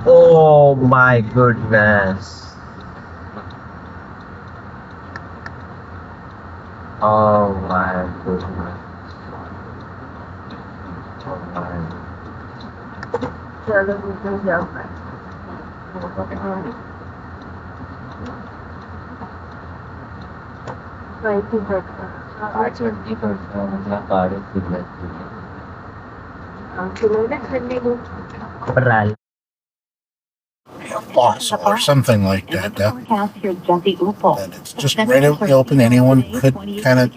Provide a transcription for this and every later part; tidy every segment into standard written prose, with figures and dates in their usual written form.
Oh my goodness. Oh my goodness. Oh my. Pral. Postal or something like that. And it's just right out in the open. Anyone could kind of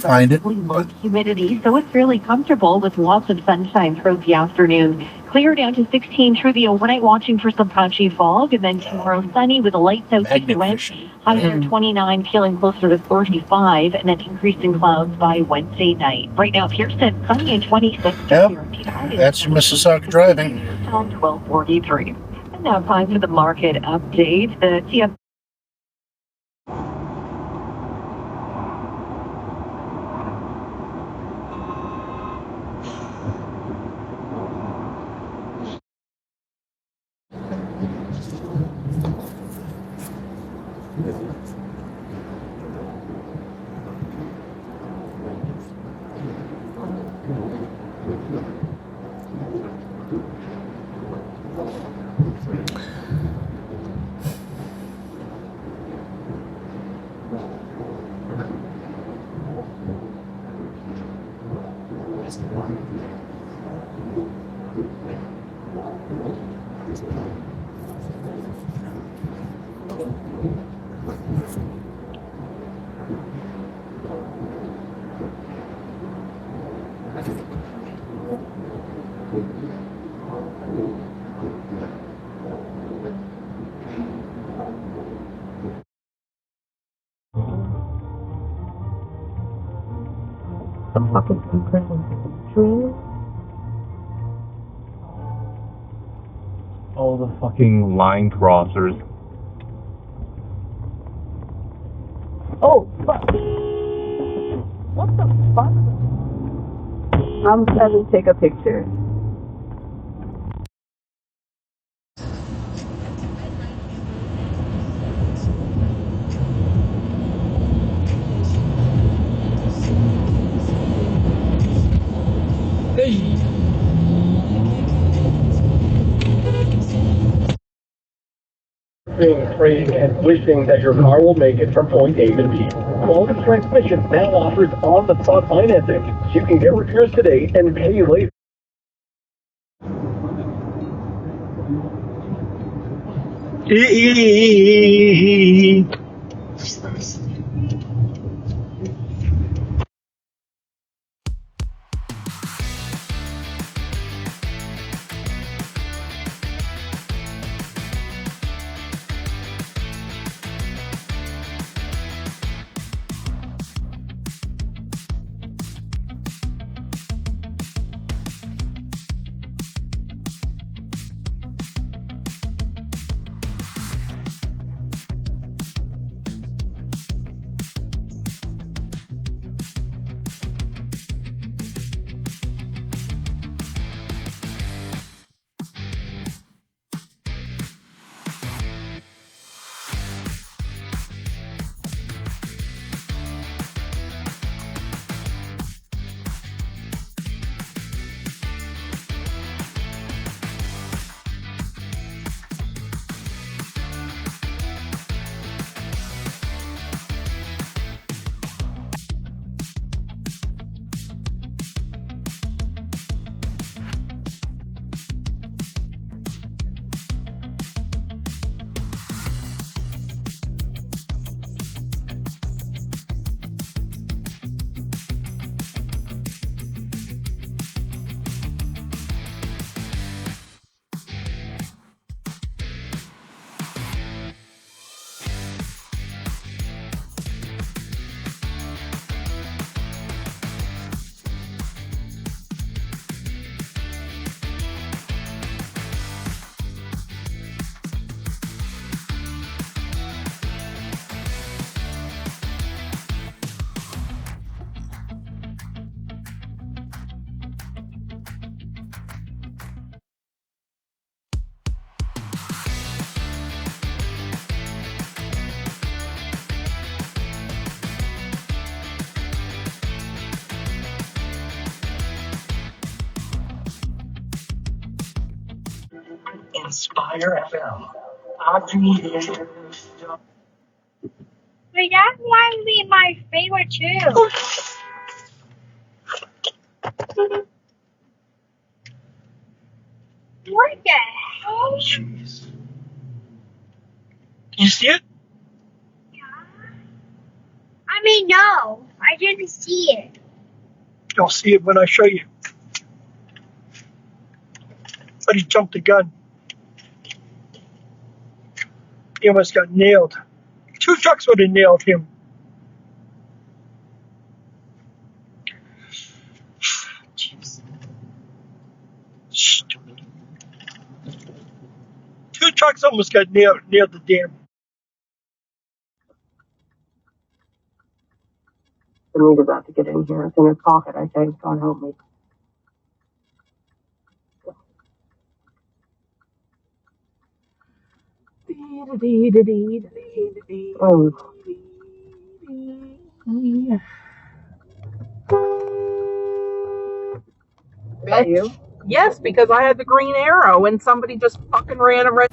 find it. But Humidity, so it's fairly comfortable with lots of sunshine throughout the afternoon. Clear down to 16 through the overnight, watching for some patchy fog, and then tomorrow sunny with a light south wind. Highs are 29, feeling closer to 35, and then increasing clouds by Wednesday night. Right now, Pearson, sunny and 26. Yep, that's your Mississauga driving. 12:43. And now time for the market update. The TF All the fucking line crossers. Oh, fuck. What the fuck? I'm trying to take a picture. Praying and wishing that your car will make it from point A to B. Quality Transmission now offers on-the-spot financing. You can get repairs today and pay later. Inspire FM. Audrey. But that might be my favorite too. What the hell? Jeez. You see it? Yeah. I mean, no, I didn't see it. You'll see it when I show you. But he jumped the gun. He almost got nailed. 2 trucks would have nailed him. Jeez. Stupid. 2 trucks almost got nailed the dam. The meat about to get in here. It's in his pocket, I think. God help me. Oh. Is that you? Yes, because I had the green arrow and somebody just fucking ran a red.